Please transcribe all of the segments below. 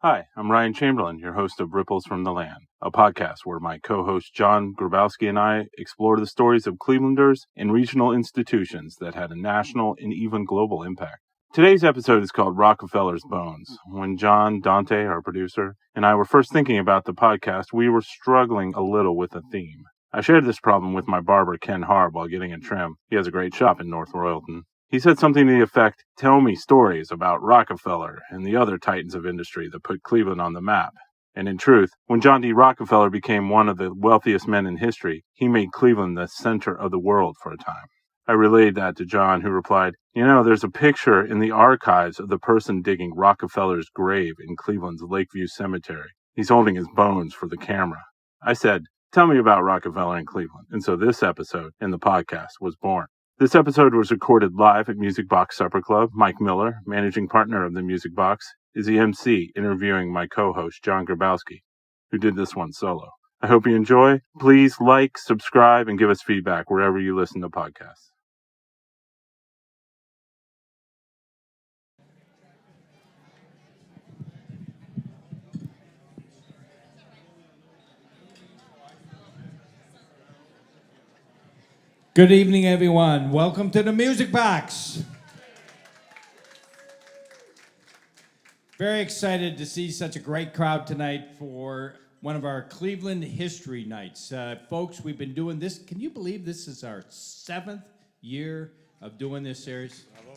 Hi, I'm Ryan Chamberlain, your host of Ripples from the Land, a podcast where my co-host John Grabowski and I explore the stories of Clevelanders and regional institutions that had a national and even global impact. Today's episode is called Rockefeller's Bones. When John, Dante, our producer, and I were first thinking about the podcast, we were struggling a little with a theme. I shared this problem with my barber, Ken Harb, while getting a trim. He has a great shop in North Royalton. He said something to the effect, "Tell me stories about Rockefeller and the other titans of industry that put Cleveland on the map." And in truth, when John D. Rockefeller became one of the wealthiest men in history, he made Cleveland the center of the world for a time. I relayed that to John, who replied, there's a picture in the archives of the person digging Rockefeller's grave in Cleveland's Lakeview Cemetery. He's holding his bones for the camera. I said, "Tell me about Rockefeller in Cleveland." And so this episode in the podcast was born. This episode was recorded live at Music Box Supper Club. Mike Miller, managing partner of the Music Box, is the MC interviewing my co-host, John Grabowski, who did this one solo. I hope you enjoy. Please like, subscribe, and give us feedback wherever you listen to podcasts. Good evening, everyone. Welcome to the Music Box. Very excited to see such a great crowd tonight for one of our Cleveland History Nights. Folks, we've been doing this. Can you believe this is our 7th year of doing this series? Hello.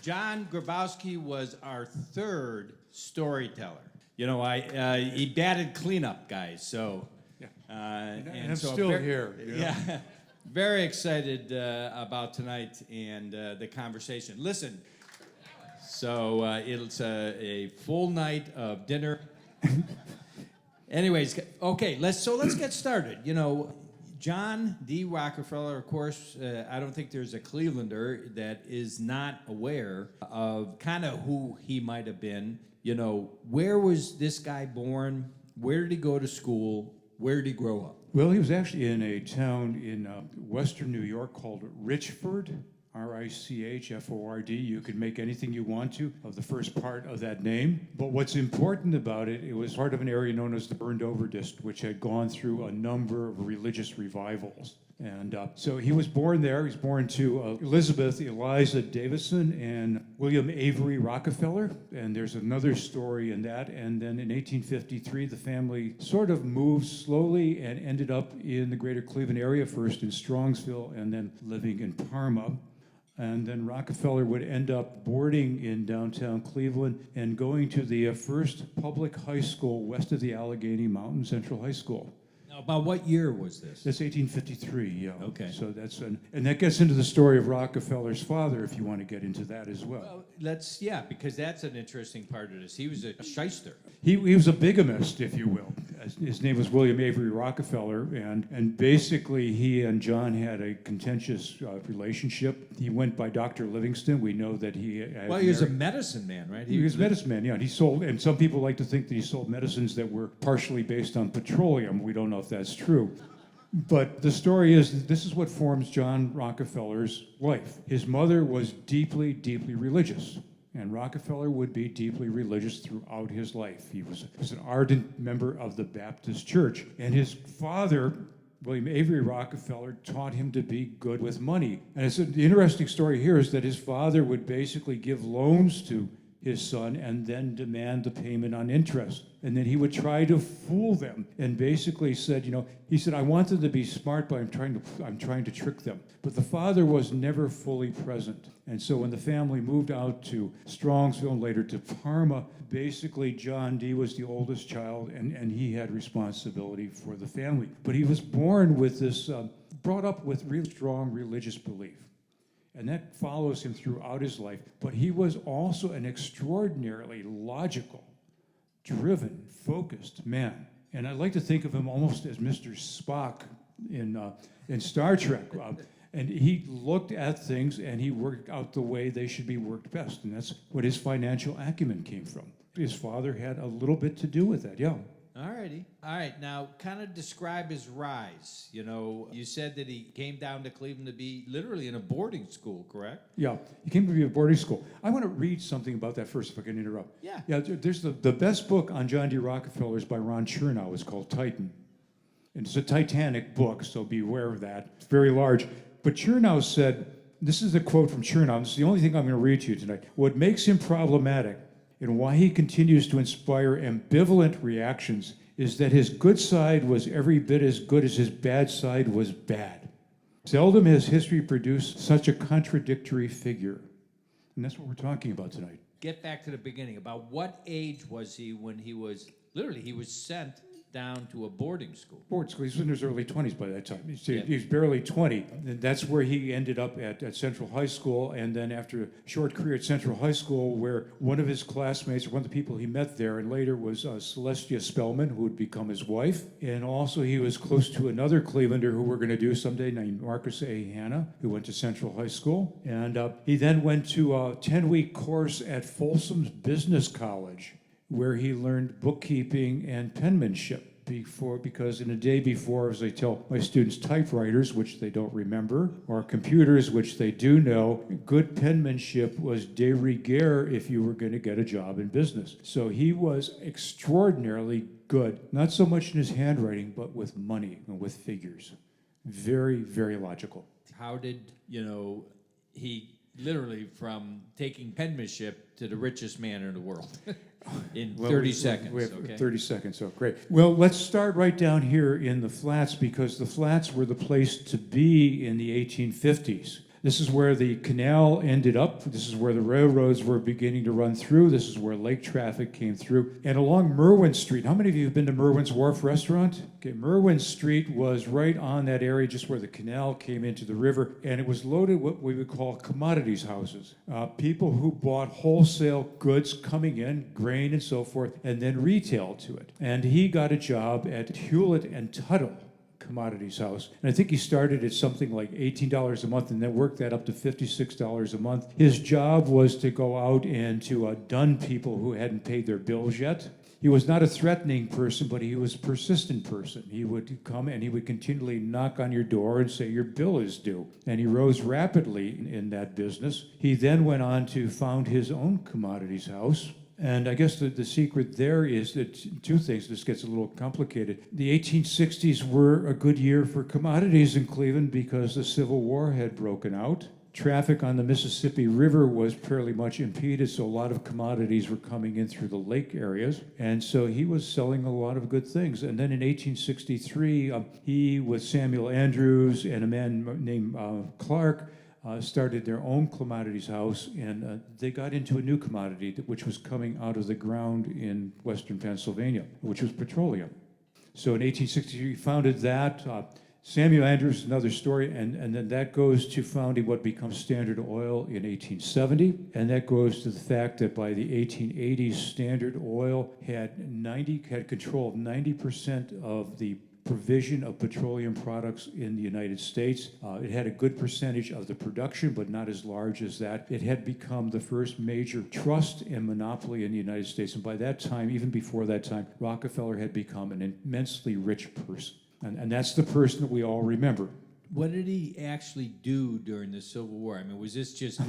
John Grabowski was our 3rd storyteller. He batted cleanup, guys, so... And I'm still here. Yeah, very excited about tonight and the conversation. Listen, so it's a full night of dinner. Anyways, okay, let's get started. John D. Rockefeller, of course, I don't think there's a Clevelander that is not aware of kind of who he might have been. Where was this guy born? Where did he go to school? Where did he grow up? Well, he was actually in a town in western New York called Richford, Richford. You could make anything you want to of the first part of that name. But what's important about it, it was part of an area known as the Burned Over District, which had gone through a number of religious revivals. And so he was born there. He was born to Elizabeth Eliza Davison and William Avery Rockefeller. And there's another story in that. And then in 1853, the family sort of moved slowly and ended up in the greater Cleveland area, first in Strongsville and then living in Parma. And then Rockefeller would end up boarding in downtown Cleveland and going to the first public high school west of the Allegheny Mountain, Central High School. Now, about what year was this? That's 1853, yeah. Okay. So and that gets into the story of Rockefeller's father, if you want to get into that as well. Well, because that's an interesting part of this. He was a shyster. He was a bigamist, if you will. His name was William Avery Rockefeller, and basically he and John had a contentious relationship. He went by Dr. Livingston. We know that he was a medicine man, right? He was a medicine man, yeah. And he sold, and some people like to think that he sold medicines that were partially based on petroleum. We don't know if that's true. But the story is, this is what forms John Rockefeller's life. His mother was deeply, deeply religious. And Rockefeller would be deeply religious throughout his life. He was an ardent member of the Baptist Church. And his father, William Avery Rockefeller, taught him to be good with money. And the interesting story here is that his father would basically give loans to his son and then demand the payment on interest. And then he would try to fool them and basically said, he said, "I want them to be smart, but I'm trying to trick them." But the father was never fully present. And so when the family moved out to Strongsville and later to Parma, basically John D. was the oldest child and he had responsibility for the family. But he was born with this, brought up with really strong religious belief. And that follows him throughout his life. But he was also an extraordinarily logical, driven, focused man. And I like to think of him almost as Mr. Spock in Star Trek. And he looked at things and he worked out the way they should be worked best. And that's what his financial acumen came from. His father had a little bit to do with that, yeah. All righty. All right. Now, kind of describe his rise. You know, you said that he came down to Cleveland to be literally in a boarding school, correct? Yeah, he came to be a boarding school. I want to read something about that first, if I can interrupt. Yeah. Yeah, there's the best book on John D. Rockefeller is by Ron Chernow. It's called Titan. And it's a Titanic book, so beware of that. It's very large. But Chernow said, this is a quote from Chernow. This is the only thing I'm going to read to you tonight. What makes him problematic and why he continues to inspire ambivalent reactions is that his good side was every bit as good as his bad side was bad. Seldom has history produced such a contradictory figure. And that's what we're talking about tonight. Get back to the beginning. About what age was he when he was sent down to a boarding school? Boarding school. He was in his early 20s by that time. Yeah. He was barely 20. And that's where he ended up at Central High School. And then after a short career at Central High School, where one of his classmates, one of the people he met there, and later was Celestia Spellman, who would become his wife. And also he was close to another Clevelander who we're going to do someday named Marcus A. Hanna, who went to Central High School. And he then went to a 10-week course at Folsom's Business College, where he learned bookkeeping and penmanship. Because in a day before, as I tell my students, typewriters, which they don't remember, or computers, which they do know, good penmanship was de rigueur if you were going to get a job in business. So he was extraordinarily good, not so much in his handwriting, but with money and with figures. Very, very logical. How did, he literally from taking penmanship to the richest man in the world? In 30 seconds, we have okay? 30 seconds, so great. Well, let's start right down here in the flats, because the flats were the place to be in the 1850s. This is where the canal ended up. This is where the railroads were beginning to run through. This is where lake traffic came through. And along Merwin Street, how many of you have been to Merwin's Wharf Restaurant? Okay, Merwin Street was right on that area just where the canal came into the river, and it was loaded with what we would call commodities houses. People who bought wholesale goods coming in, grain and so forth, and then retail to it. And he got a job at Hewlett and Tuttle Commodities House. And I think he started at something like $18 a month and then worked that up to $56 a month. His job was to go out and to dun people who hadn't paid their bills yet. He was not a threatening person, but he was a persistent person. He would come and he would continually knock on your door and say, your bill is due. And he rose rapidly in that business. He then went on to found his own commodities house. And I guess the secret there is that two things. This gets a little complicated. The 1860s were a good year for commodities in Cleveland because the Civil War had broken out. Traffic on the Mississippi River was fairly much impeded, so a lot of commodities were coming in through the lake areas. And so he was selling a lot of good things. And then in 1863, he, with Samuel Andrews and a man named Clark, started their own commodities house, and they got into a new commodity which was coming out of the ground in western Pennsylvania, which was petroleum. So in 1863, he founded that. Samuel Andrews is another story, and then that goes to founding what becomes Standard Oil in 1870, and that goes to the fact that by the 1880s, Standard Oil had control of 90% of the provision of petroleum products in the United States. It had a good percentage of the production, but not as large as that. It had become the first major trust and monopoly in the United States. And by that time, even before that time, Rockefeller had become an immensely rich person. And that's the person that we all remember. What did he actually do during the Civil War? I mean, was this just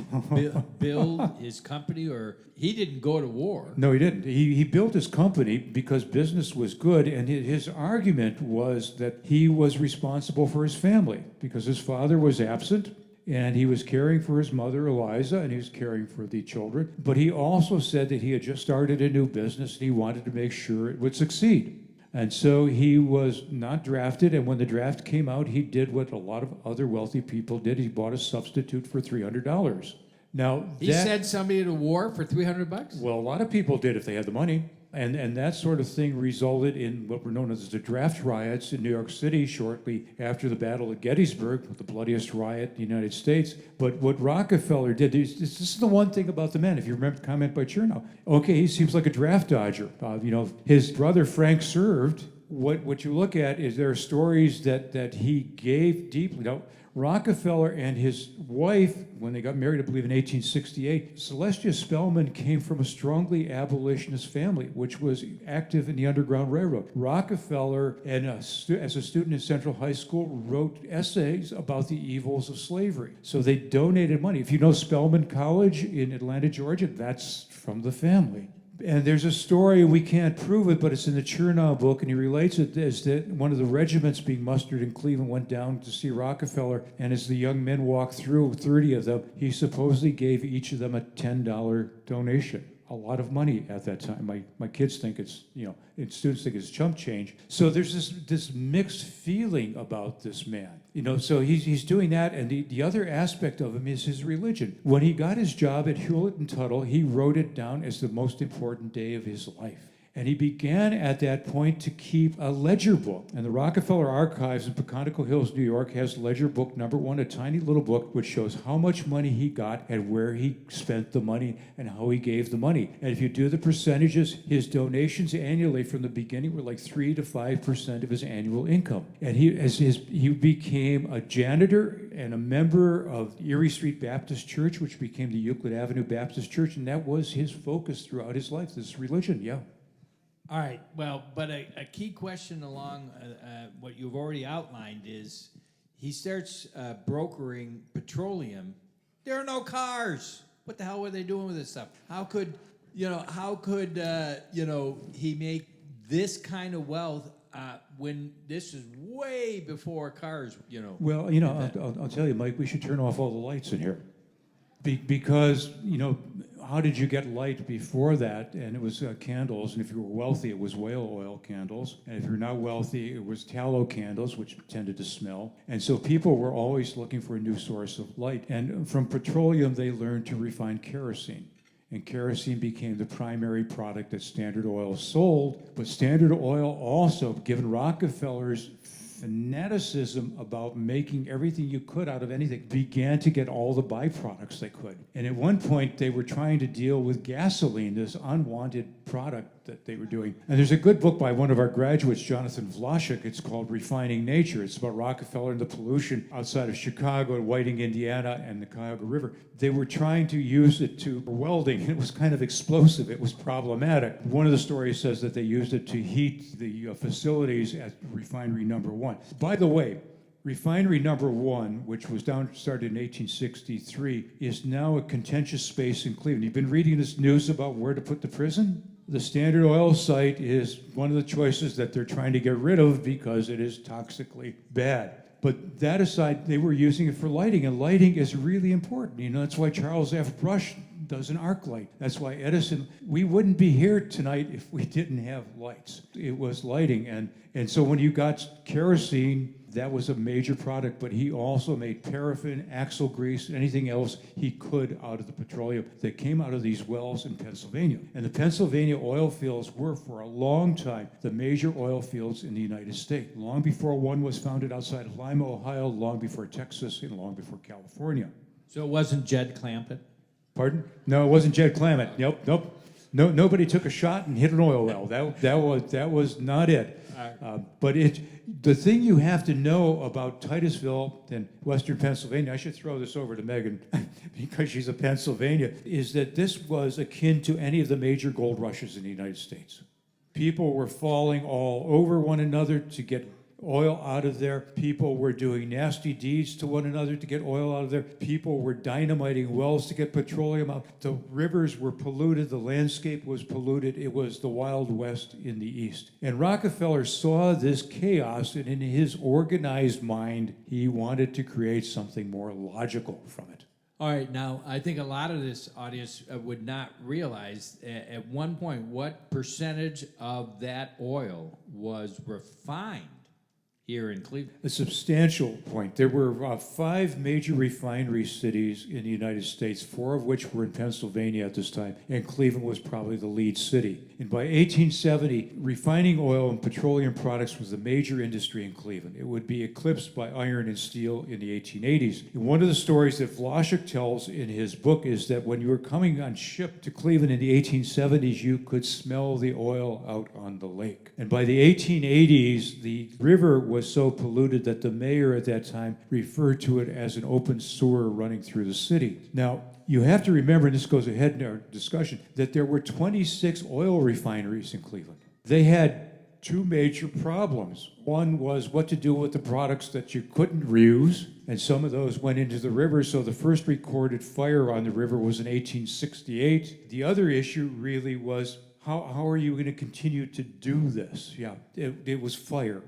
build his company, or he didn't go to war? No, he didn't. He built his company because business was good, and his argument was that he was responsible for his family because his father was absent, and he was caring for his mother, Eliza, and he was caring for the children. But he also said that he had just started a new business, and he wanted to make sure it would succeed. And so he was not drafted, and when the draft came out, he did what a lot of other wealthy people did. He bought a substitute for $300. Now, he sent somebody to war for $300? Well, a lot of people did if they had the money. And that sort of thing resulted in what were known as the draft riots in New York City shortly after the Battle of Gettysburg, the bloodiest riot in the United States. But what Rockefeller did, this is the one thing about the man, if you remember the comment by Chernow. Okay, he seems like a draft dodger. His brother Frank served. What you look at is there are stories that he gave deeply. Now, Rockefeller and his wife, when they got married, I believe in 1868, Celestia Spellman came from a strongly abolitionist family, which was active in the Underground Railroad. Rockefeller, and as a student in Central High School, wrote essays about the evils of slavery. So they donated money. If you know Spelman College in Atlanta, Georgia, that's from the family. And there's a story, we can't prove it, but it's in the Chernow book, and he relates it as that one of the regiments being mustered in Cleveland went down to see Rockefeller, and as the young men walked through, 30 of them, he supposedly gave each of them a $10 donation. A lot of money at that time. My kids think it's, and students think it's chump change. So there's this mixed feeling about this man. So he's doing that, and the other aspect of him is his religion. When he got his job at Hewlett and Tuttle, he wrote it down as the most important day of his life. And he began at that point to keep a ledger book. And the Rockefeller Archives in Peconico Hills, New York, has ledger book number 1, a tiny little book which shows how much money he got and where he spent the money and how he gave the money. And if you do the percentages, his donations annually from the beginning were like 3 to 5% of his annual income. And he became a janitor and a member of Erie Street Baptist Church, which became the Euclid Avenue Baptist Church, and that was his focus throughout his life, this religion, yeah. All right, well, but a key question along what you've already outlined is he starts brokering petroleum. There are no cars. What the hell were they doing with this stuff? How could he make this kind of wealth when this is way before cars, Well, I'll tell you, Mike, we should turn off all the lights in here. Because, how did you get light before that? And it was candles, and if you were wealthy, it was whale oil candles. And if you're not wealthy, it was tallow candles, which tended to smell. And so people were always looking for a new source of light. And from petroleum, they learned to refine kerosene. And kerosene became the primary product that Standard Oil sold. But Standard Oil also, given Rockefeller's fanaticism about making everything you could out of anything, began to get all the byproducts they could. And at one point, they were trying to deal with gasoline, this unwanted product that they were doing. And there's a good book by one of our graduates, Jonathan Vlasic. It's called Refining Nature. It's about Rockefeller and the pollution outside of Chicago, Whiting, Indiana, and the Cuyahoga River. They were trying to use it for welding. It was kind of explosive. It was problematic. One of the stories says that they used it to heat the facilities at refinery number 1. By the way, refinery number 1, which was started in 1863, is now a contentious space in Cleveland. You've been reading this news about where to put the prison? The Standard Oil site is one of the choices that they're trying to get rid of because it is toxically bad. But that aside, they were using it for lighting, and lighting is really important. That's why Charles F. Brush does an arc light. That's why Edison, we wouldn't be here tonight if we didn't have lights. It was lighting, and so when you got kerosene, that was a major product, but he also made paraffin, axle grease, anything else he could out of the petroleum that came out of these wells in Pennsylvania. And the Pennsylvania oil fields were, for a long time, the major oil fields in the United States, long before one was founded outside of Lima, Ohio, long before Texas, and long before California. So it wasn't Jed Clampett? Pardon? No, it wasn't Jed Clampett. Nope. No, nobody took a shot and hit an oil well. That was not it. But the thing you have to know about Titusville and Western Pennsylvania, I should throw this over to Megan because she's a Pennsylvania, is that this was akin to any of the major gold rushes in the United States. People were falling all over one another to get oil out of there. People were doing nasty deeds to one another to get oil out of there. People were dynamiting wells to get petroleum out. The rivers were polluted. The landscape was polluted. It was the Wild West in the East. And Rockefeller saw this chaos, and in his organized mind, he wanted to create something more logical from it. All right, now, I think a lot of this audience would not realize at one point what percentage of that oil was refined here in Cleveland. A substantial point. There were 5 major refinery cities in the United States, 4 of which were in Pennsylvania at this time, and Cleveland was probably the lead city. And by 1870, refining oil and petroleum products was the major industry in Cleveland. It would be eclipsed by iron and steel in the 1880s. And one of the stories that Vlasic tells in his book is that when you were coming on ship to Cleveland in the 1870s, you could smell the oil out on the lake. And by the 1880s, the river was was so polluted that the mayor at that time referred to it as an open sewer running through the city. Now, you have to remember, and this goes ahead in our discussion, that there were 26 oil refineries in Cleveland. They had two major problems. One was what to do with the products that you couldn't reuse, and some of those went into the river, so the first recorded fire on the river was in 1868. The other issue really was, how are you going to continue to do this? Yeah, it was fire.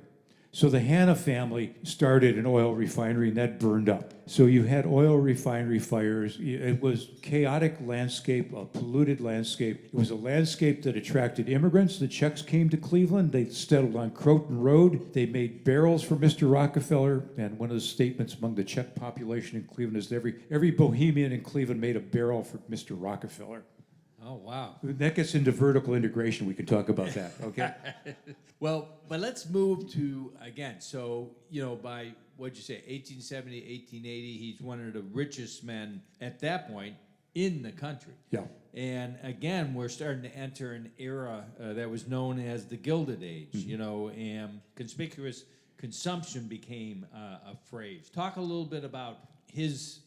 So the Hanna family started an oil refinery, and that burned up. So you had oil refinery fires. It was chaotic landscape, a polluted landscape. It was a landscape that attracted immigrants. The Czechs came to Cleveland. They settled on Croton Road. They made barrels for Mr. Rockefeller. And one of the statements among the Czech population in Cleveland is that every Bohemian in Cleveland made a barrel for Mr. Rockefeller. Oh, wow. That gets into vertical integration. We can talk about that, okay? Well, but let's move to, again, so, by, what'd you say, 1870, 1880, he's one of the richest men at that point in the country. Yeah. And again, we're starting to enter an era that was known as the Gilded Age, and conspicuous consumption became a phrase. Talk a little bit about his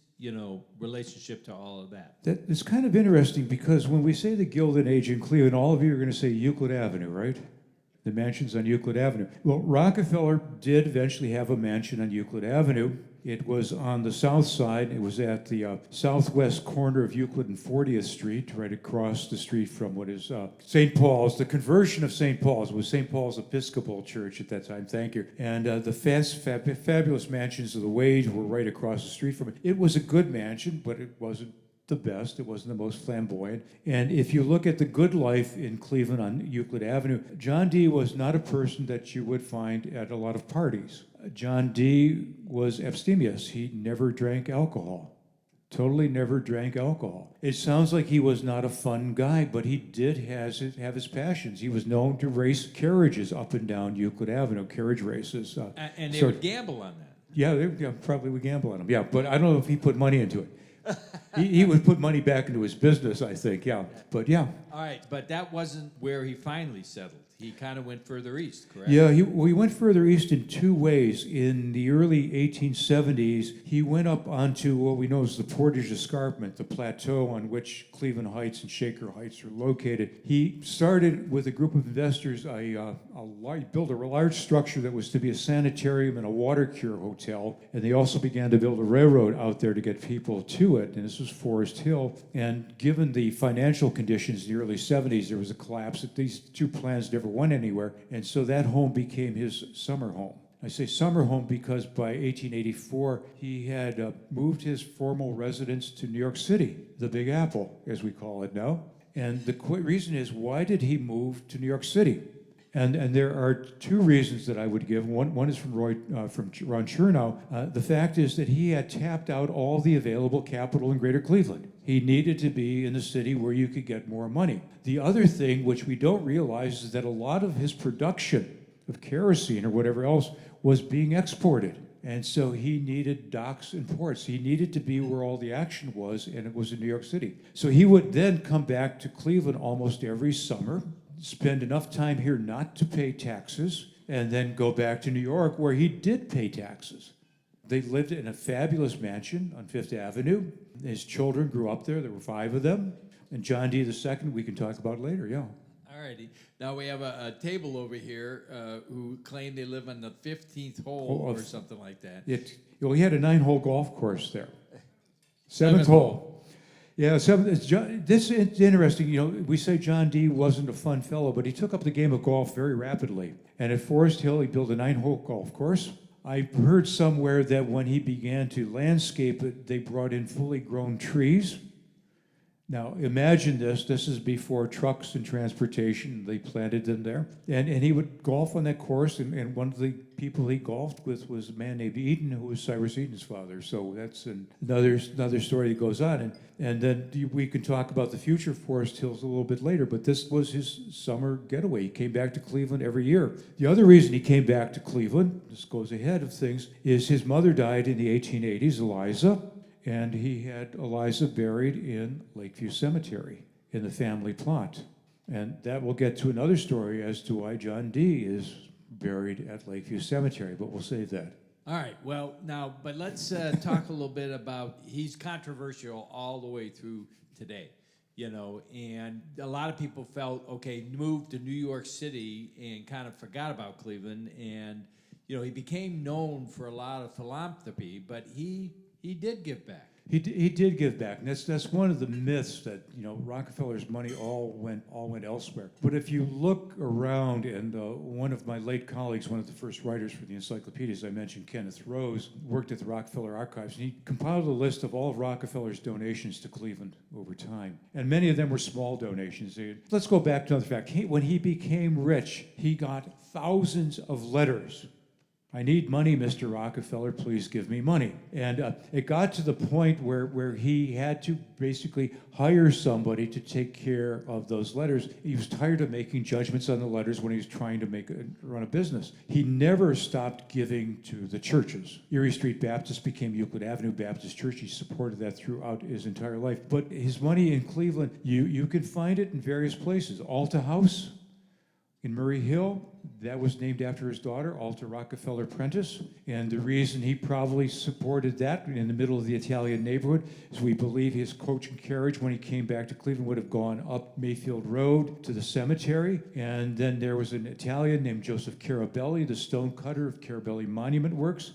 relationship to all of that. It's kind of interesting because when we say the Gilded Age in Cleveland, all of you are going to say Euclid Avenue, right? The mansions on Euclid Avenue. Well, Rockefeller did eventually have a mansion on Euclid Avenue. It was on the south side. It was at the southwest corner of Euclid and 40th Street, right across the street from what is St. Paul's. The conversion of St. Paul's was St. Paul's Episcopal Church at that time. Thank you. And the fabulous mansions of the Wade were right across the street from it. It was a good mansion, but it wasn't the best. It wasn't the most flamboyant. And if you look at the good life in Cleveland on Euclid Avenue, John D. was not a person that you would find at a lot of parties. John D. was abstemious. He never drank alcohol. Totally never drank alcohol. It sounds like he was not a fun guy, but he did have his passions. He was known to race carriages up and down Euclid Avenue, carriage races. And they would gamble on that. Yeah, they probably would gamble on them. Yeah, but I don't know if he put money into it. He would put money back into his business, I think, yeah. But yeah. All right, but that wasn't where he finally settled. He kind of went further east, correct? Yeah, he went further east in two ways. In the early 1870s, he went up onto what we know as the Portage Escarpment, the plateau on which Cleveland Heights and Shaker Heights are located. He started with a group of investors, built a large structure that was to be a sanitarium and a water cure hotel, and they also began to build a railroad out there to get people to it, and this was Forest Hill. And given the financial conditions in the early 70s, there was a collapse. These two plans never went anywhere, and so that home became his summer home. I say summer home because by 1884, he had moved his formal residence to New York City, the Big Apple, as we call it now. And the reason is, why did he move to New York City? And there are two reasons that I would give. One is from Ron Chernow. The fact is that he had tapped out all the available capital in Greater Cleveland. He needed to be in the city where you could get more money. The other thing, which we don't realize, is that a lot of his production of kerosene or whatever else was being exported. And so he needed docks and ports. He needed to be where all the action was, and it was in New York City. So he would then come back to Cleveland almost every summer, spend enough time here not to pay taxes, and then go back to New York where he did pay taxes. They lived in a fabulous mansion on Fifth Avenue. His children grew up there. There were 5 of them. And John D. II, we can talk about later, yeah. All righty. Now we have a table over here who claim they live on the 15th hole or something like that. He had a 9-hole golf course there. 7th hole. Yeah, this is interesting. We say John D. wasn't a fun fellow, but he took up the game of golf very rapidly. And at Forest Hill, he built a 9-hole golf course. I heard somewhere that when he began to landscape it, they brought in fully grown trees. Now, imagine this. This is before trucks and transportation. They planted them there. And he would golf on that course, and one of the people he golfed with was a man named Eden, who was Cyrus Eden's father. So that's another story that goes on. And then we can talk about the future of Forest Hills a little bit later, but this was his summer getaway. He came back to Cleveland every year. The other reason he came back to Cleveland, this goes ahead of things, is his mother died in the 1880s, Eliza. And he had Eliza buried in Lakeview Cemetery in the family plot. And that will get to another story as to why John D. is buried at Lakeview Cemetery, but we'll save that. All right, well, now, but let's talk a little bit about, he's controversial all the way through today, and a lot of people felt, okay, moved to New York City and kind of forgot about Cleveland, and, he became known for a lot of philanthropy, but he did give back. He did give back, and that's one of the myths that Rockefeller's money all went elsewhere. But if you look around, and one of my late colleagues, one of the first writers for the encyclopedias I mentioned, Kenneth Rose, worked at the Rockefeller Archives, and he compiled a list of all of Rockefeller's donations to Cleveland over time, and many of them were small donations. Let's go back to another fact. When he became rich, he got thousands of letters. I need money, Mr. Rockefeller, please give me money. And it got to the point where he had to basically hire somebody to take care of those letters. He was tired of making judgments on the letters when he was trying to run a business. He never stopped giving to the churches. Erie Street Baptist became Euclid Avenue Baptist Church. He supported that throughout his entire life. But his money in Cleveland, you can find it in various places. Alta House in Murray Hill, that was named after his daughter, Alta Rockefeller Prentice. And the reason he probably supported that in the middle of the Italian neighborhood is we believe his coach and carriage when he came back to Cleveland would have gone up Mayfield Road to the cemetery. And then there was an Italian named Joseph Carabelli, the stonecutter of Carabelli Monument Works.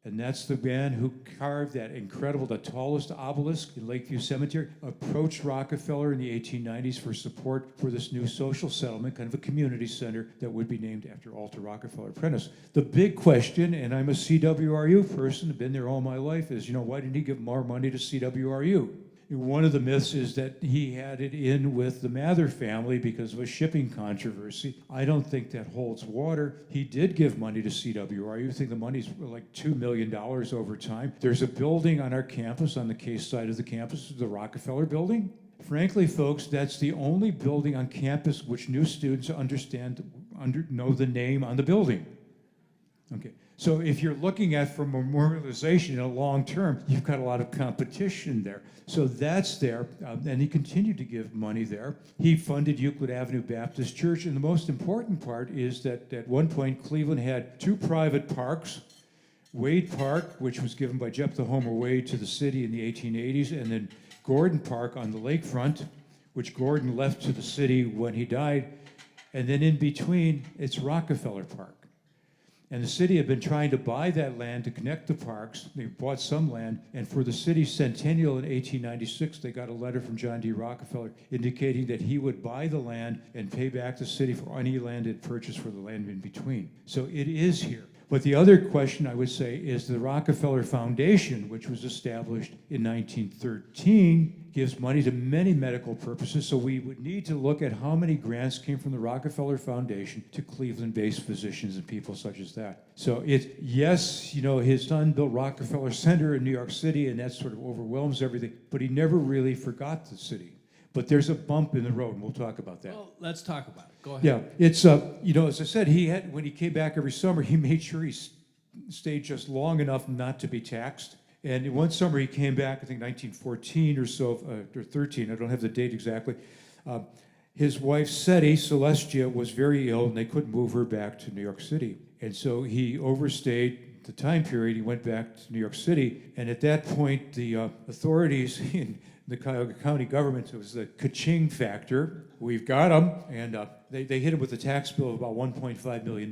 And that's the man who carved the tallest obelisk in Lakeview Cemetery, approached Rockefeller in the 1890s for support for this new social settlement, kind of a community center that would be named after Alta Rockefeller Prentice. The big question, and I'm a CWRU person, I've been there all my life, is, why didn't he give more money to CWRU? One of the myths is that he had it in with the Mather family because of a shipping controversy. I don't think that holds water. He did give money to CWRU. I think the money's like $2 million over time. There's a building on our campus, on the Case side of the campus, the Rockefeller Building. Frankly, folks, that's the only building on campus which new students know the name on the building. Okay. So if you're looking at for memorialization in a long term, you've got a lot of competition there. So that's there, and he continued to give money there. He funded Euclid Avenue Baptist Church, and the most important part is that at one point Cleveland had two private parks, Wade Park, which was given by Jephthah Homer Wade to the city in the 1880s, and then Gordon Park on the lakefront, which Gordon left to the city when he died, and then in between, it's Rockefeller Park. And the city had been trying to buy that land to connect the parks. They bought some land, and for the city's centennial in 1896, they got a letter from John D. Rockefeller indicating that he would buy the land and pay back the city for any land it purchased for the land in between. So it is here. But the other question, I would say, is the Rockefeller Foundation, which was established in 1913, gives money to many medical purposes, so we would need to look at how many grants came from the Rockefeller Foundation to Cleveland-based physicians and people such as that. So yes, his son built Rockefeller Center in New York City, and that sort of overwhelms everything, but he never really forgot the city. But there's a bump in the road, and we'll talk about that. Well, let's talk about it. Go ahead. Yeah, it's, as I said, when he came back every summer, he made sure he stayed just long enough not to be taxed. And one summer he came back, I think 1914 or so, or 13, I don't have the date exactly. His wife, Celestia, was very ill, and they couldn't move her back to New York City. And so he overstayed the time period. He went back to New York City, and at that point, the authorities in the Cuyahoga County government, it was the ka-ching factor. We've got him, and they hit him with a tax bill of about $1.5 million,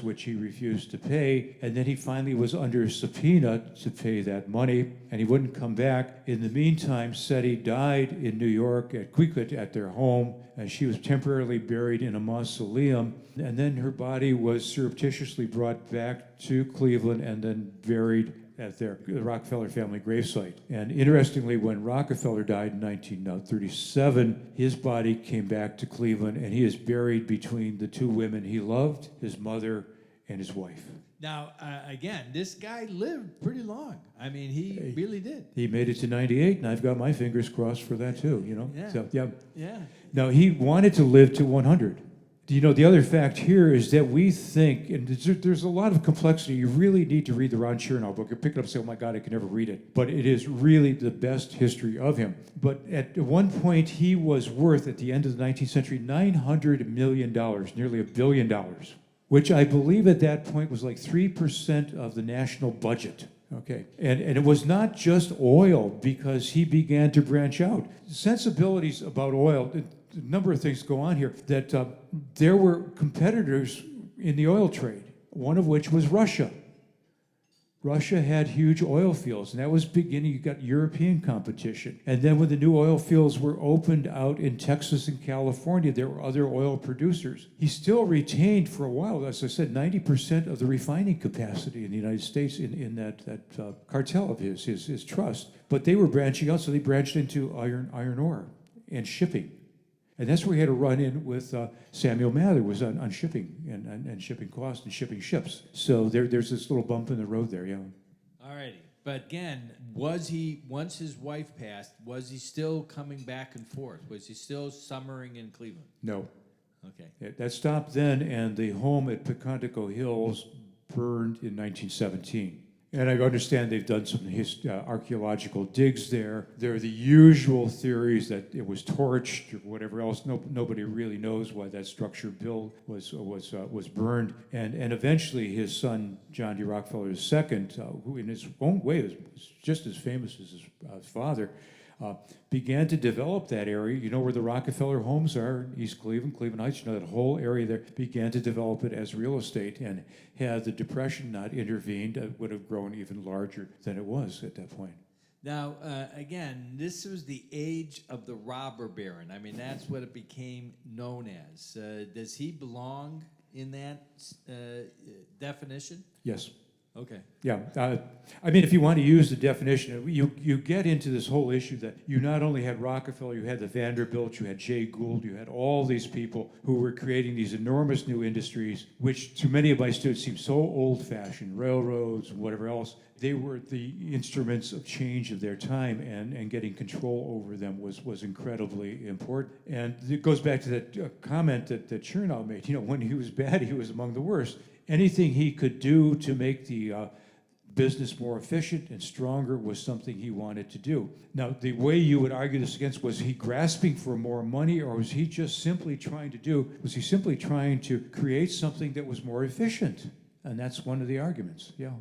which he refused to pay, and then he finally was under subpoena to pay that money, and he wouldn't come back. In the meantime, Seti died in New York at Queequeg at their home, and she was temporarily buried in a mausoleum, and then her body was surreptitiously brought back to Cleveland and then buried at the Rockefeller family gravesite. And interestingly, when Rockefeller died in 1937, his body came back to Cleveland, and he is buried between the two women he loved, his mother and his wife. Now, again, this guy lived pretty long. I mean, he really did. He made it to 98, and I've got my fingers crossed for that too, Yeah. So, yeah. Yeah. Now, he wanted to live to 100. The other fact here is that we think, and there's a lot of complexity. You really need to read the Ron Chernow book. You pick it up and say, oh my God, I can never read it. But it is really the best history of him. But at one point, he was worth, at the end of the 19th century, $900 million, nearly $1 billion, which I believe at that point was like 3% of the national budget. Okay, and it was not just oil, because he began to branch out. Sensibilities about oil, a number of things go on here, that there were competitors in the oil trade, one of which was Russia. Russia had huge oil fields, and that was beginning. You got European competition. And then when the new oil fields were opened out in Texas and California, there were other oil producers. He still retained for a while, as I said, 90% of the refining capacity in the United States in that cartel of his trust. But they were branching out, so they branched into iron ore and shipping. And that's where he had a run-in with Samuel Mather, was on shipping and shipping costs and shipping ships. So there's this little bump in the road there, yeah. All righty. But again, was he, once his wife passed, was he still coming back and forth? Was he still summering in Cleveland? No. Okay. That stopped then, and the home at Picontico Hills burned in 1917. And I understand they've done some archaeological digs there. There are the usual theories that it was torched or whatever else. Nobody really knows why that structure built was burned. And eventually his son, John D. Rockefeller II, who in his own way was just as famous as his father, began to develop that area. You know where the Rockefeller homes are in East Cleveland, Cleveland Heights, you know, that whole area there, began to develop it as real estate. And had the Depression not intervened, it would have grown even larger than it was at that point. Now, again, this was the age of the robber baron. I mean, that's what it became known as. Does he belong in that definition? Yes. Okay. Yeah, I mean, if you want to use the definition, you get into this whole issue that you not only had Rockefeller, you had the Vanderbilts, you had Jay Gould, you had all these people who were creating these enormous new industries, which to many of my students seem so old-fashioned, railroads and whatever else. They were the instruments of change of their time, and getting control over them was incredibly important. And it goes back to that comment that Chernow made. You know, when he was bad, he was among the worst. Anything he could do to make the business more efficient and stronger was something he wanted to do. Now, the way you would argue this against, was he grasping for more money, or was he just simply trying to create something that was more efficient? And that's one of the arguments, yeah.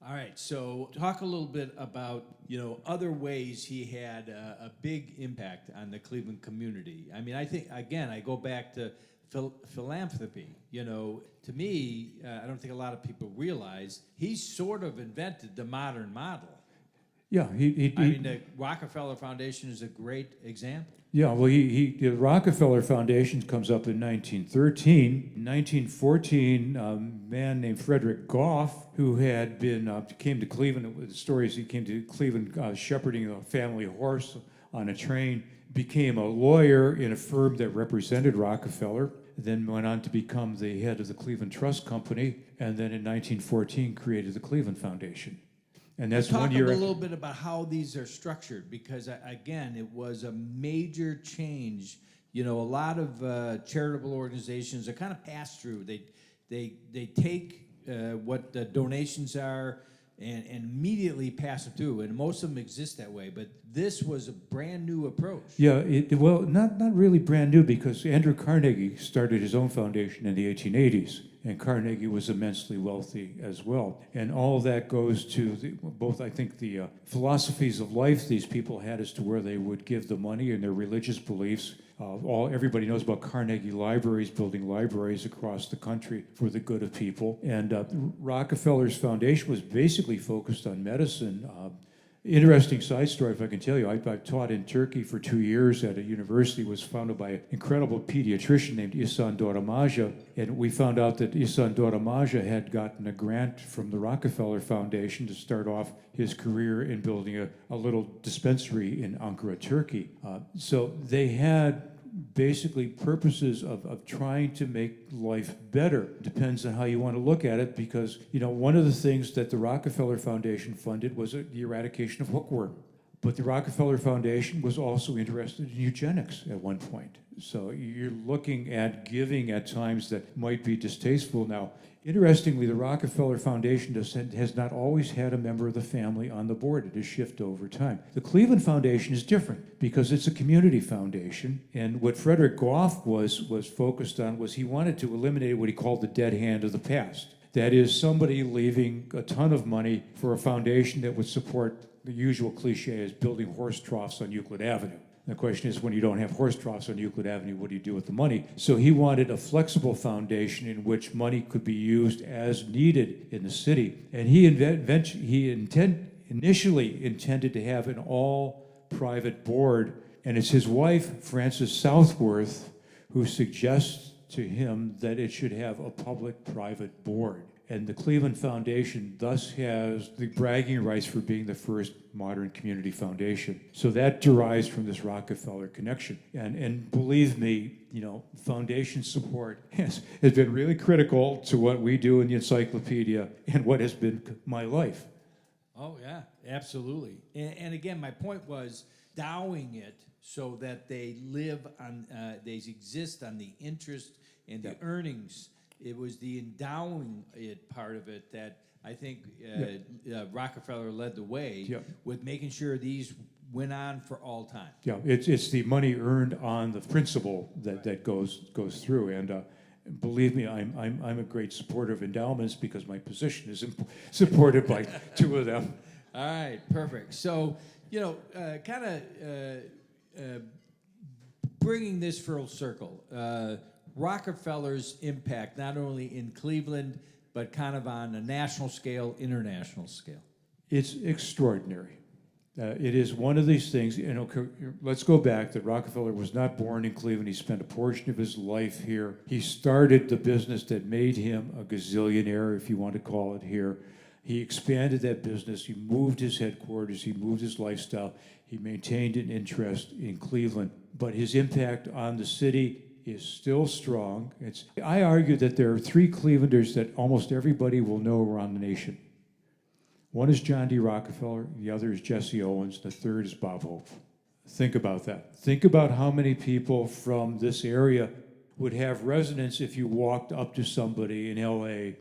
All right, so talk a little bit about, you know, other ways he had a big impact on the Cleveland community. I mean, I think, again, I go back to philanthropy. You know, to me, I don't think a lot of people realize he sort of invented the modern model. Yeah, I mean, the Rockefeller Foundation is a great example. Yeah, well, the Rockefeller Foundation comes up in 1913. In 1914, a man named Frederick Goff, who had came to Cleveland, the story is he came to Cleveland shepherding a family horse on a train, became a lawyer in a firm that represented Rockefeller, then went on to become the head of the Cleveland Trust Company, and then in 1914 created the Cleveland Foundation. And that's Talk 1 year. a little bit about how these are structured, because again, it was a major change. You know, a lot of charitable organizations are kind of pass through. They take what the donations are and immediately pass it through, and most of them exist that way. But this was a brand new approach. Yeah, well, not really brand new, because Andrew Carnegie started his own foundation in the 1880s, and Carnegie was immensely wealthy as well. And all that goes to both, I think, the philosophies of life these people had as to where they would give the money, and their religious beliefs. Everybody knows about Carnegie libraries, building libraries across the country for the good of people. And Rockefeller's foundation was basically focused on medicine. Interesting side story, if I can tell you. I've taught in Turkey for 2 years at a university. It was founded by an incredible pediatrician named Ihsan Doramaja. And we found out that Ihsan Doramaja had gotten a grant from the Rockefeller Foundation to start off his career in building a little dispensary in Ankara, Turkey. So they had basically purposes of trying to make life better. Depends on how you want to look at it, because, you know, one of the things that the Rockefeller Foundation funded was the eradication of hookworm. But the Rockefeller Foundation was also interested in eugenics at one point. So you're looking at giving at times that might be distasteful. Now, interestingly, the Rockefeller Foundation has not always had a member of the family on the board. It has shifted over time. The Cleveland Foundation is different because it's a community foundation. And what Frederick Goff was focused on was he wanted to eliminate what he called the dead hand of the past. That is, somebody leaving a ton of money for a foundation that would support the usual cliche is building horse troughs on Euclid Avenue. The question is, when you don't have horse troughs on Euclid Avenue, what do you do with the money? So he wanted a flexible foundation in which money could be used as needed in the city. And he initially intended to have an all-private board, and it's his wife, Frances Southworth, who suggests to him that it should have a public-private board. And the Cleveland Foundation thus has the bragging rights for being the first modern community foundation. So that derives from this Rockefeller connection. And believe me, foundation support has been really critical to what we do in the encyclopedia and what has been my life. Oh, yeah, absolutely. And again, my point was endowing it so that they live on, they exist on the interest and the earnings. It was the endowing it part of it that I think Rockefeller led the way with making sure these went on for all time. Yeah, it's the money earned on the principle that goes through. And believe me, I'm a great supporter of endowments because my position is supported by two of them. All right, perfect. So, bringing this full circle, Rockefeller's impact not only in Cleveland, but kind of on a national scale, international scale. It's extraordinary. It is one of these things, let's go back that Rockefeller was not born in Cleveland. He spent a portion of his life here. He started the business that made him a gazillionaire, if you want to call it here. He expanded that business. He moved his headquarters. He moved his lifestyle. He maintained an interest in Cleveland. But his impact on the city is still strong. I argue that there are three Clevelanders that almost everybody will know around the nation. One is John D. Rockefeller, the other is Jesse Owens, the third is Bob Hope. Think about that. Think about how many people from this area would have resonance if you walked up to somebody in LA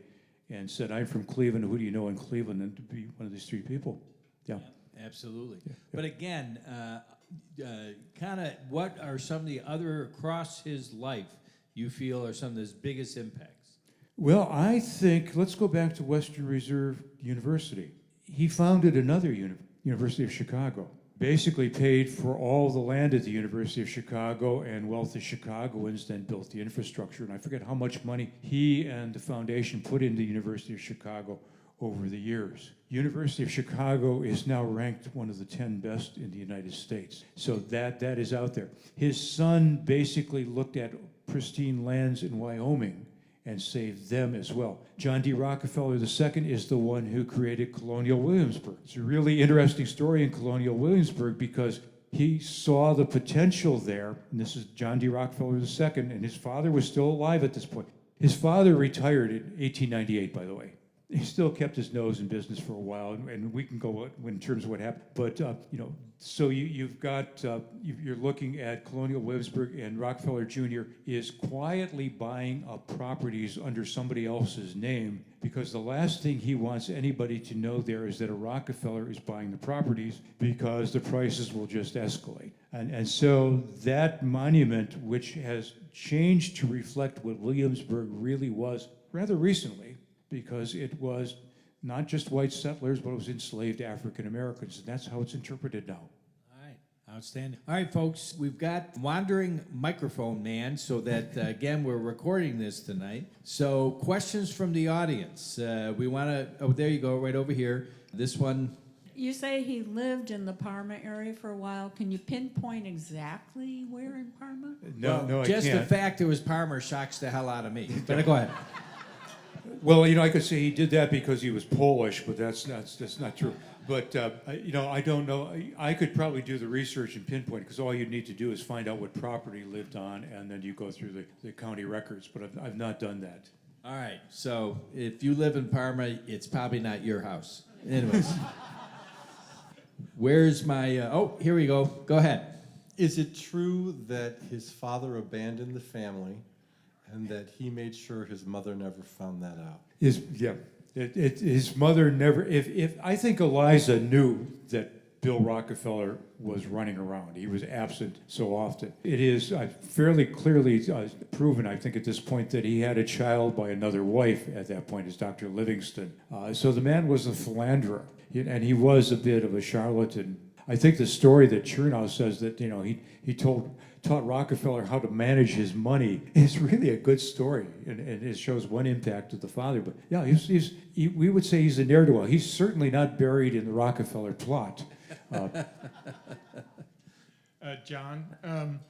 and said, I'm from Cleveland, who do you know in Cleveland? And to be one of these three people. Yeah. Absolutely. Yeah. But again, kind of what are some of the other across his life you feel are some of his biggest impacts? Well, I think, let's go back to Western Reserve University. He founded another University of Chicago, basically paid for all the land at the University of Chicago, and wealthy Chicagoans then built the infrastructure. And I forget how much money he and the foundation put into the University of Chicago over the years. University of Chicago is now ranked one of the 10 best in the United States. So that is out there. His son basically looked at pristine lands in Wyoming and saved them as well. John D. Rockefeller II is the one who created Colonial Williamsburg. It's a really interesting story in Colonial Williamsburg because he saw the potential there, and this is John D. Rockefeller II, and his father was still alive at this point. His father retired in 1898, by the way. He still kept his nose in business for a while, and we can go in terms of what happened. But so you've got you're looking at Colonial Williamsburg, and Rockefeller Jr. is quietly buying up properties under somebody else's name because the last thing he wants anybody to know there is that a Rockefeller is buying the properties because the prices will just escalate. And so that monument, which has changed to reflect what Williamsburg really was rather recently, because it was not just white settlers, but it was enslaved African Americans, and that's how it's interpreted now. All right, outstanding. All right, folks, we've got wandering microphone man, so that, again, we're recording this tonight. So questions from the audience. We want to, oh, there you go, right over here. This one. You say he lived in the Parma area for a while. Can you pinpoint exactly where in Parma? No, I can't. Just the fact it was Parma shocks the hell out of me. But go ahead. Well, I could say he did that because he was Polish, but that's not true. But, I don't know. I could probably do the research and pinpoint, because all you need to do is find out what property he lived on, and then you go through the county records, but I've not done that. All right, so if you live in Parma, it's probably not your house. Anyways. Where's my, oh, here we go. Go ahead. Is it true that his father abandoned the family and that he made sure his mother never found that out? His mother never, if I think Eliza knew that Bill Rockefeller was running around. He was absent so often. It is fairly clearly proven, I think, at this point that he had a child by another wife at that point, as Dr. Livingston. So the man was a philanderer, and he was a bit of a charlatan. I think the story that Chernow says that, he taught Rockefeller how to manage his money is really a good story, and it shows one impact of the father. But yeah, we would say he's a ne'er-do-well. He's certainly not buried in the Rockefeller plot. John,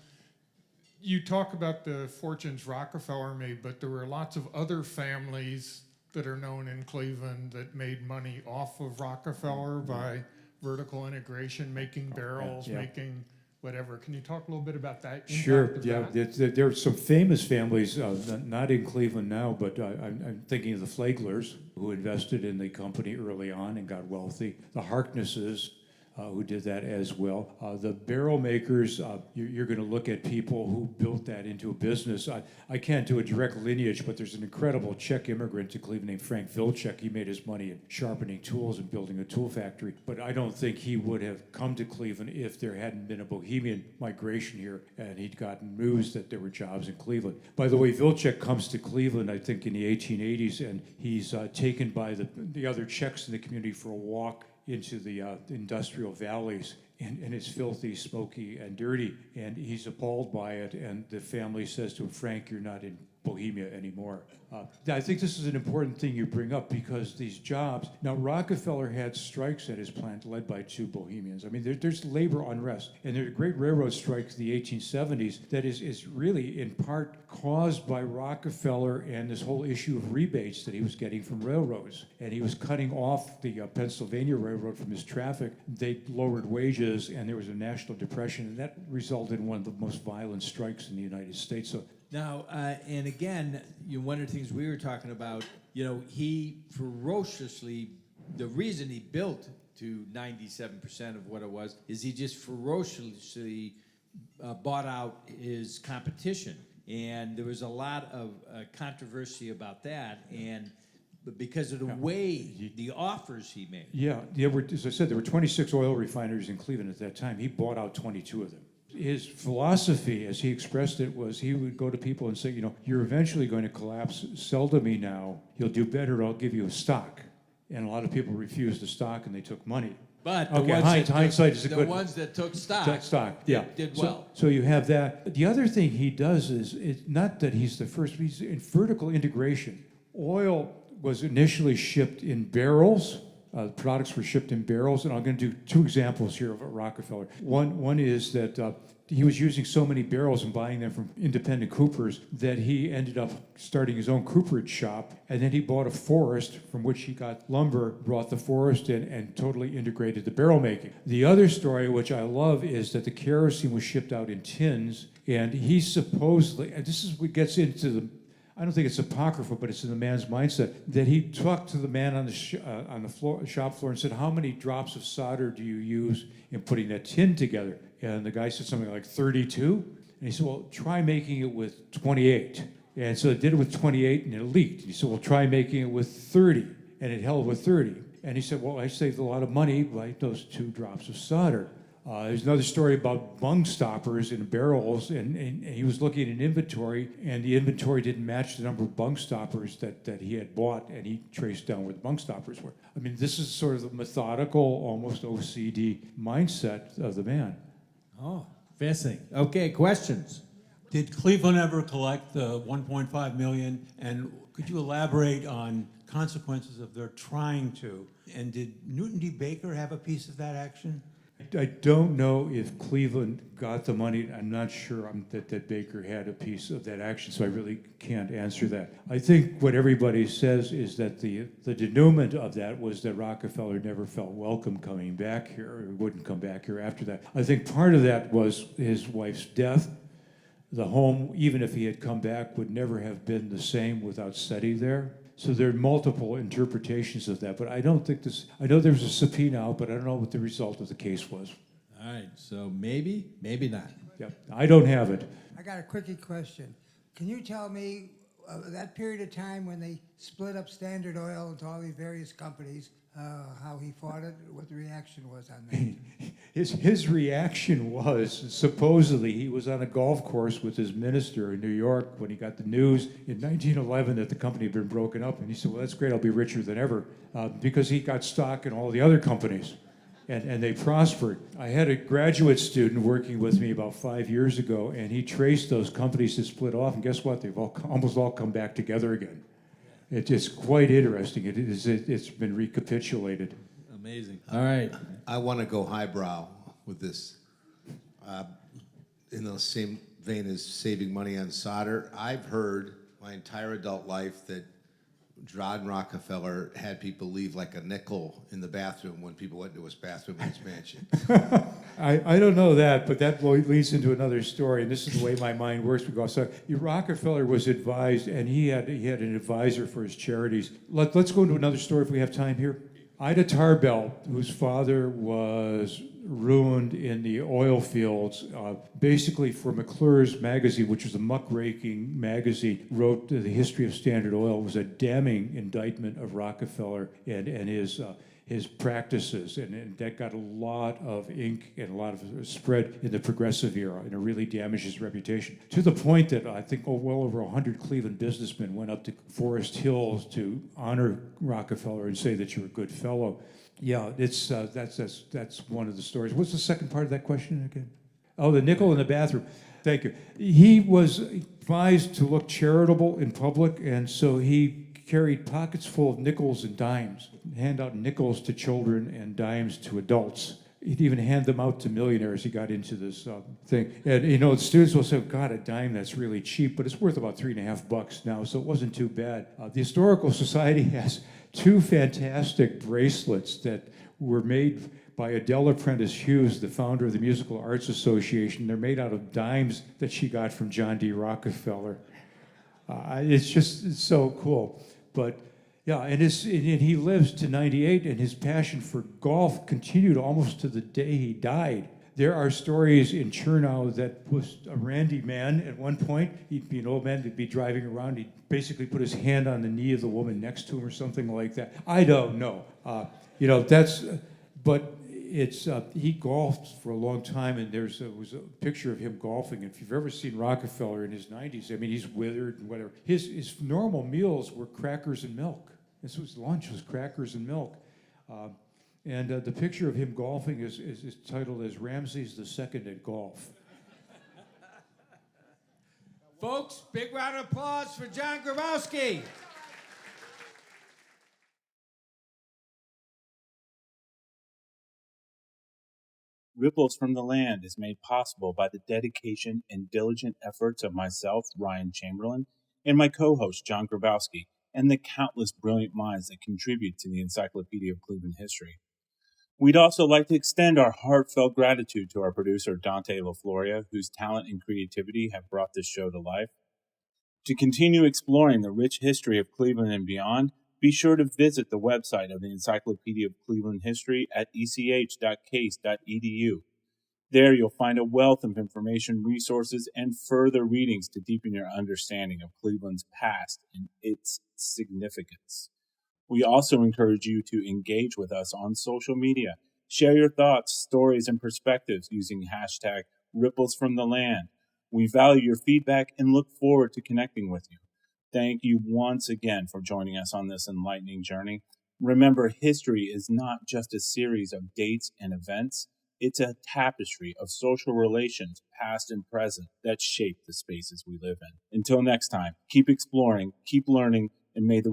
you talk about the fortunes Rockefeller made, but there were lots of other families that are known in Cleveland that made money off of Rockefeller by vertical integration, making barrels, making whatever. Can you talk a little bit about that? Sure, yeah. There are some famous families, not in Cleveland now, but I'm thinking of the Flaglers, who invested in the company early on and got wealthy. The Harknesses, who did that as well. The barrel makers, you're going to look at people who built that into a business. I can't do a direct lineage, but there's an incredible Czech immigrant to Cleveland named Frank Vilcek. He made his money in sharpening tools and building a tool factory, but I don't think he would have come to Cleveland if there hadn't been a Bohemian migration here and he'd gotten news that there were jobs in Cleveland. By the way, Vilcek comes to Cleveland, I think, in the 1880s, and he's taken by the other Czechs in the community for a walk into the industrial valleys, and it's filthy, smoky, and dirty, and he's appalled by it, and the family says to him, Frank, you're not in Bohemia anymore. I think this is an important thing you bring up because these jobs, now Rockefeller had strikes at his plant led by two Bohemians. I mean, there's labor unrest, and there's a great railroad strike in the 1870s that is really in part caused by Rockefeller and this whole issue of rebates that he was getting from railroads. And he was cutting off the Pennsylvania Railroad from his traffic. They lowered wages, and there was a national depression, and that resulted in one of the most violent strikes in the United States. So Now, and again, one of the things we were talking about, he ferociously, the reason he built to 97% of what it was is he just ferociously bought out his competition. And there was a lot of controversy about that, and because of the way, the offers he made. Yeah, as I said, there were 26 oil refineries in Cleveland at that time. He bought out 22 of them. His philosophy, as he expressed it, was he would go to people and say, you're eventually going to collapse. Sell to me now. You'll do better. I'll give you a stock. And a lot of people refused the stock, and they took money. But hindsight is a good. The ones that took stock, yeah, did well. So you have that. The other thing he does is, it's not that he's the first, he's in vertical integration. Oil was initially shipped in barrels. Products were shipped in barrels, and I'm going to do two examples here of Rockefeller. One is that he was using so many barrels and buying them from independent coopers that he ended up starting his own cooperage shop, and then he bought a forest from which he got lumber, brought the forest in, and totally integrated the barrel making. The other story, which I love, is that the kerosene was shipped out in tins, and he supposedly, and this is what gets into the, I don't think it's apocryphal, but it's in the man's mindset, that he talked to the man on the shop floor and said, how many drops of solder do you use in putting that tin together? And the guy said something like 32. And he said, well, try making it with 28. And so they did it with 28 and it leaked. And he said, well, try making it with 30. And it held with 30. And he said, well, I saved a lot of money by those 2 drops of solder. There's another story about bung stoppers in barrels, and he was looking at an inventory, and the inventory didn't match the number of bung stoppers that he had bought, and he traced down where the bung stoppers were. I mean, this is sort of the methodical, almost OCD mindset of the man. Oh, fascinating. Okay, questions? Did Cleveland ever collect the $1.5 million? And could you elaborate on consequences of their trying to? And did Newton D. Baker have a piece of that action? I don't know if Cleveland got the money. I'm not sure that Baker had a piece of that action, so I really can't answer that. I think what everybody says is that the denouement of that was that Rockefeller never felt welcome coming back here, or wouldn't come back here after that. I think part of that was his wife's death. The home, even if he had come back, would never have been the same without SETI there. So there are multiple interpretations of that, but I don't think this, I know there's a subpoena out, but I don't know what the result of the case was. All right, so maybe, maybe not. Yep, I don't have it. I got a quickie question. Can you tell me that period of time when they split up Standard Oil into all these various companies, how he fought it, what the reaction was on that? His reaction was, supposedly, he was on a golf course with his minister in New York when he got the news in 1911 that the company had been broken up, and he said, well, that's great, I'll be richer than ever, because he got stock in all the other companies, and they prospered. I had a graduate student working with me about 5 years ago, and he traced those companies that split off, and guess what? They've almost all come back together again. It's quite interesting. It's been recapitulated. Amazing. All right. I want to go highbrow with this. In the same vein as saving money on solder, I've heard my entire adult life that John Rockefeller had people leave like a nickel in the bathroom when people went to his bathroom in his mansion. I don't know that, but that leads into another story, and this is the way my mind works. So Rockefeller was advised, and he had an advisor for his charities. Let's go into another story if we have time here. Ida Tarbell, whose father was ruined in the oil fields, basically for McClure's magazine, which was a muckraking magazine, wrote the history of Standard Oil. It was a damning indictment of Rockefeller and his practices, and that got a lot of ink and a lot of spread in the progressive era, and it really damaged his reputation, to the point that I think well over 100 Cleveland businessmen went up to Forest Hills to honor Rockefeller and say that you're a good fellow. Yeah, it's that's one of the stories. What's the second part of that question again? Oh, the nickel in the bathroom. Thank you. He was advised to look charitable in public, and so he carried pockets full of nickels and dimes, hand out nickels to children and dimes to adults. He'd even hand them out to millionaires. He got into this thing. And, the students will say, God, a dime, that's really cheap, but it's worth about $3.50 now, so it wasn't too bad. The Historical Society has 2 fantastic bracelets that were made by Adela Prentice Hughes, the founder of the Musical Arts Association. They're made out of dimes that she got from John D. Rockefeller. It's so cool. But yeah, and he lives to 98, and his passion for golf continued almost to the day he died. There are stories in Chernow that was a randy man at one point. He'd be an old man, he'd be driving around, he'd basically put his hand on the knee of the woman next to him or something like that. I don't know. But it's he golfed for a long time, and there was a picture of him golfing. If you've ever seen Rockefeller in his 90s, I mean, he's withered and whatever. His normal meals were crackers and milk. This was lunch, was crackers and milk. And the picture of him golfing is titled as Ramses II at golf. Folks, big round of applause for John Grabowski. Ripples from the Land is made possible by the dedication and diligent efforts of myself, Ryan Chamberlain, and my co-host, John Grabowski, and the countless brilliant minds that contribute to the Encyclopedia of Cleveland History. We'd also like to extend our heartfelt gratitude to our producer, Dante LaFloria, whose talent and creativity have brought this show to life. To continue exploring the rich history of Cleveland and beyond, be sure to visit the website of the Encyclopedia of Cleveland History at ech.case.edu. There you'll find a wealth of information, resources, and further readings to deepen your understanding of Cleveland's past and its significance. We also encourage you to engage with us on social media. Share your thoughts, stories, and perspectives using hashtag #RipplesFromTheLand. We value your feedback and look forward to connecting with you. Thank you once again for joining us on this enlightening journey. Remember, history is not just a series of dates and events. It's a tapestry of social relations, past and present, that shape the spaces we live in. Until next time, keep exploring, keep learning, and may the